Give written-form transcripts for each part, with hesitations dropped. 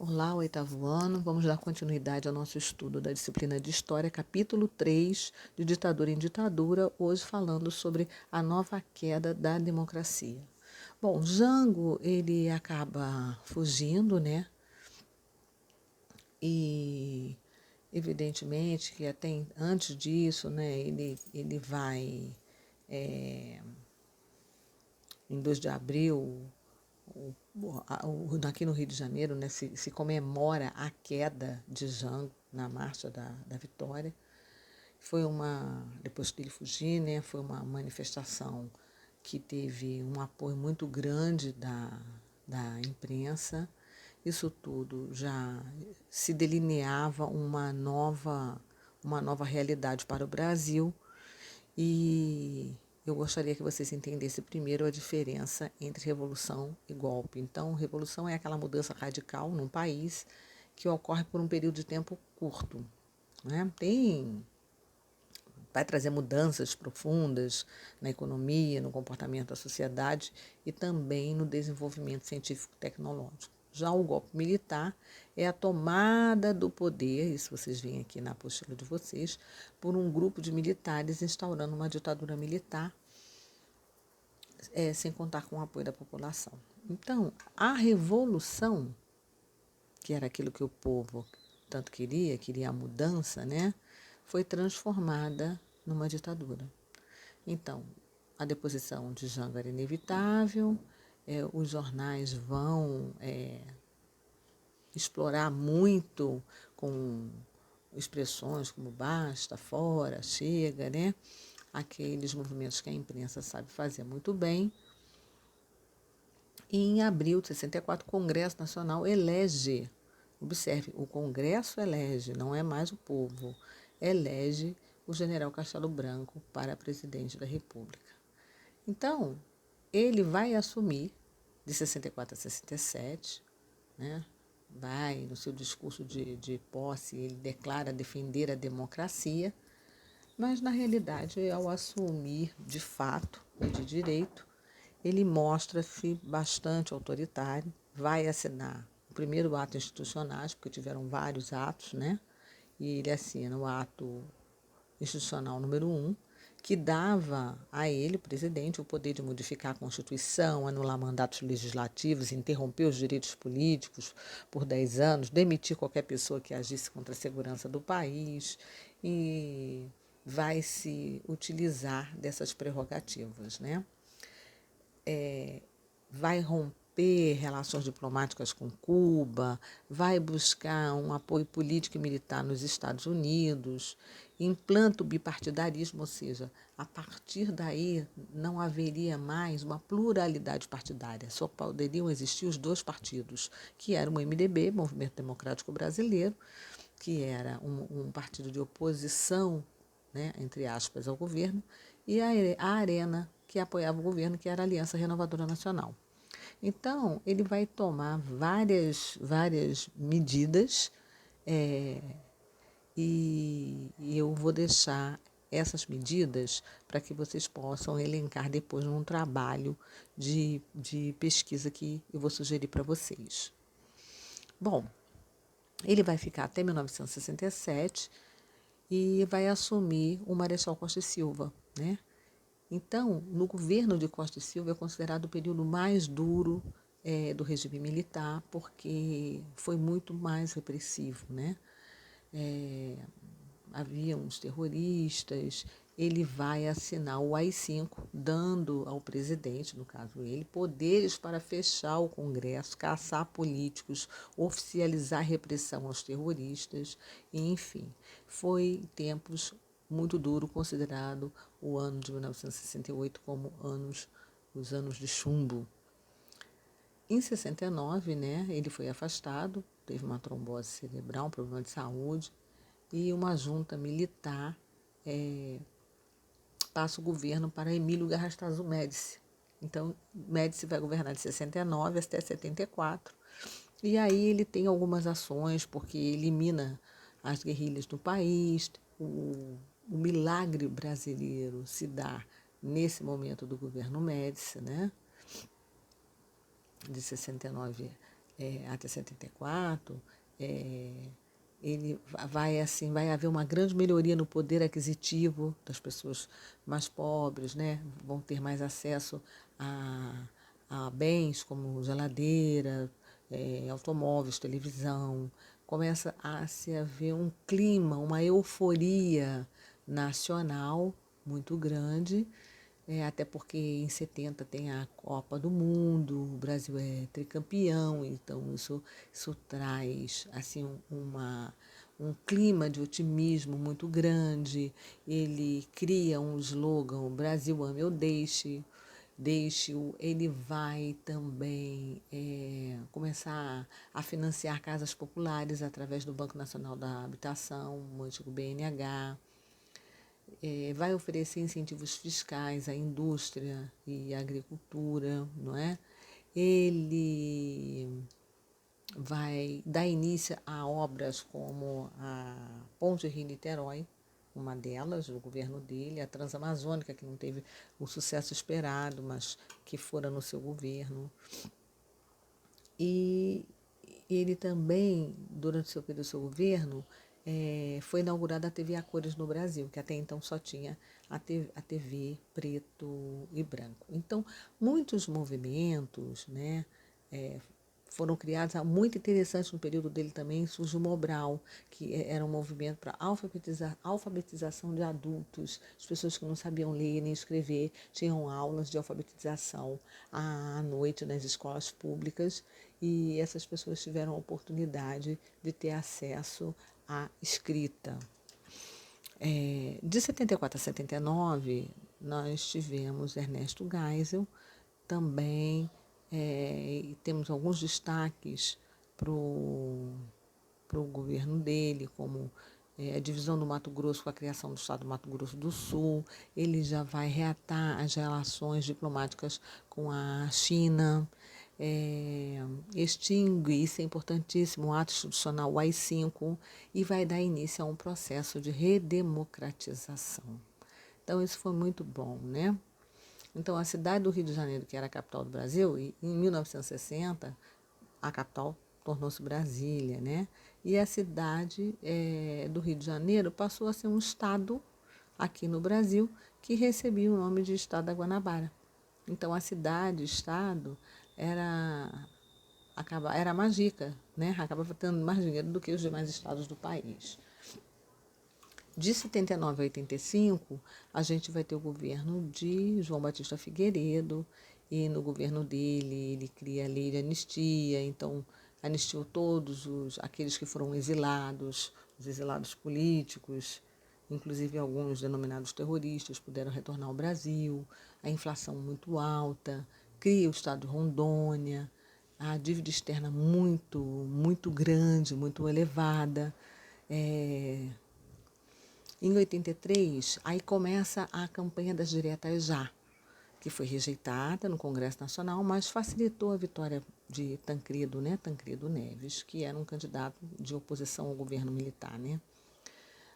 Olá, oitavo ano. Vamos dar continuidade ao nosso estudo da disciplina de História, capítulo 3, de Ditadura em Ditadura, hoje falando sobre a nova queda da democracia. Bom, Jango, ele acaba fugindo, né? E, evidentemente, que até antes disso, né, ele vai, em 2 de abril, aqui no Rio de Janeiro, né, se comemora a queda de Jango na Marcha da Vitória. Depois que ele fugir, né, foi uma manifestação que teve um apoio muito grande da imprensa. Isso tudo já se delineava uma nova realidade para o Brasil e eu gostaria que vocês entendessem primeiro a diferença entre revolução e golpe. Então, revolução é aquela mudança radical num país que ocorre por um período de tempo curto, né? Vai trazer mudanças profundas na economia, no comportamento da sociedade e também no desenvolvimento científico-tecnológico. Já o golpe militar é a tomada do poder, isso vocês veem aqui na apostila de vocês, por um grupo de militares instaurando uma ditadura militar, sem contar com o apoio da população. Então, a revolução, que era aquilo que o povo tanto queria a mudança, né, foi transformada numa ditadura. Então, a deposição de Jango era inevitável, os jornais vão explorar muito com expressões como basta, fora, chega, né? Aqueles movimentos que a imprensa sabe fazer muito bem. E em abril de 64, o Congresso Nacional elege, observe, o Congresso elege, não é mais o povo, elege o general Castelo Branco para presidente da República. Então, ele vai assumir, de 64 a 67, né? No seu discurso de posse, ele declara defender a democracia, mas, na realidade, ao assumir de fato e de direito, ele mostra-se bastante autoritário, vai assinar o primeiro ato institucional, porque tiveram vários atos, né? E ele assina o ato institucional número 1, que dava a ele, o presidente, o poder de modificar a Constituição, anular mandatos legislativos, interromper os direitos políticos por 10 anos, demitir qualquer pessoa que agisse contra a segurança do país e vai se utilizar dessas prerrogativas, né? Vai romper relações diplomáticas com Cuba, vai buscar um apoio político e militar nos Estados Unidos, implanta o bipartidarismo, ou seja, a partir daí não haveria mais uma pluralidade partidária, só poderiam existir os 2 partidos, que eram o MDB, Movimento Democrático Brasileiro, que era um partido de oposição, né, entre aspas, ao governo, e a Arena, que apoiava o governo, que era a Aliança Renovadora Nacional. Então, ele vai tomar várias medidas e eu vou deixar essas medidas para que vocês possam elencar depois num trabalho de pesquisa que eu vou sugerir para vocês. Bom, ele vai ficar até 1967 e vai assumir o Marechal Costa e Silva, né? Então, no governo de Costa e Silva é considerado o período mais duro do regime militar, porque foi muito mais repressivo, né? Havia uns terroristas, ele vai assinar o AI-5, dando ao presidente, no caso ele, poderes para fechar o Congresso, caçar políticos, oficializar repressão aos terroristas, e, enfim, foi tempos muito duro, considerado o ano de 1968 como os anos de chumbo. Em 69, né, ele foi afastado, teve uma trombose cerebral, um problema de saúde, e uma junta militar passa o governo para Emílio Garrastazu Médici. Então, Médici vai governar de 69 até 74. E aí ele tem algumas ações, porque elimina as guerrilhas do país. O milagre brasileiro se dá nesse momento do governo Médici, né? De 69 até 74, ele vai haver uma grande melhoria no poder aquisitivo das pessoas mais pobres, né? Vão ter mais acesso a bens como geladeira, automóveis, televisão. Começa a se haver um clima, uma euforia nacional muito grande, até porque em 70 tem a Copa do Mundo, o Brasil é tricampeão, então isso traz assim um clima de otimismo muito grande. Ele cria um slogan, Brasil ame ou deixe-o. Ele vai também começar a financiar casas populares através do Banco Nacional da Habitação, o antigo BNH. Vai oferecer incentivos fiscais à indústria e à agricultura, não é? Ele vai dar início a obras como a Ponte Rio-Niterói, uma delas, do governo dele, a Transamazônica, que não teve o sucesso esperado, mas que fora no seu governo. E ele também, durante o seu período do seu governo, foi inaugurada a TV a cores no Brasil, que até então só tinha a TV preto e branco. Então, muitos movimentos, né, foram criados. Muito interessante no período dele também surge o Mobral, que era um movimento para alfabetização de adultos. As pessoas que não sabiam ler nem escrever tinham aulas de alfabetização à noite nas escolas públicas, e essas pessoas tiveram a oportunidade de ter acesso à escrita. De 74 a 79, nós tivemos Ernesto Geisel, também temos alguns destaques para o governo dele, como a divisão do Mato Grosso com a criação do Estado do Mato Grosso do Sul. Ele já vai reatar as relações diplomáticas com a China, extingue, isso é importantíssimo, o ato institucional AI-5, e vai dar início a um processo de redemocratização. Então, isso foi muito bom, né? Então, a cidade do Rio de Janeiro, que era a capital do Brasil, em 1960, a capital tornou-se Brasília, né? E a cidade do Rio de Janeiro passou a ser um estado aqui no Brasil que recebia o nome de Estado da Guanabara. Então, a cidade-estado era mais rica, né? Acabava tendo mais dinheiro do que os demais estados do país. De 79 a 85, a gente vai ter o governo de João Batista Figueiredo, e no governo dele ele cria a lei de anistia, então anistiou todos aqueles que foram exilados, os exilados políticos, inclusive alguns denominados terroristas puderam retornar ao Brasil, a inflação muito alta, cria o estado de Rondônia, a dívida externa muito grande, muito elevada. Em 83, aí começa a campanha das diretas já, que foi rejeitada no Congresso Nacional, mas facilitou a vitória de Tancredo, né? Tancredo Neves, que era um candidato de oposição ao governo militar, né?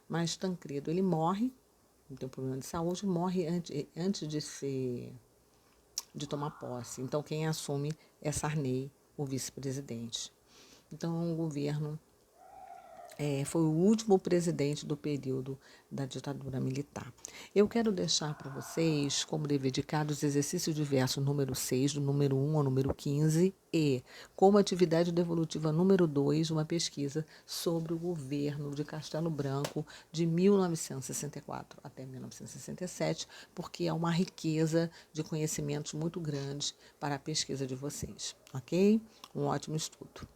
Mas Tancredo, ele morre, não tem problema de saúde, morre antes de tomar posse. Então, quem assume é Sarney, o vice-presidente. Então, o governo foi o último presidente do período da ditadura militar. Eu quero deixar para vocês, como dever de casa, os exercícios diversos número 6, do número 1 ao número 15, e, como atividade devolutiva número 2, uma pesquisa sobre o governo de Castelo Branco de 1964 até 1967, porque é uma riqueza de conhecimentos muito grande para a pesquisa de vocês, ok? Um ótimo estudo.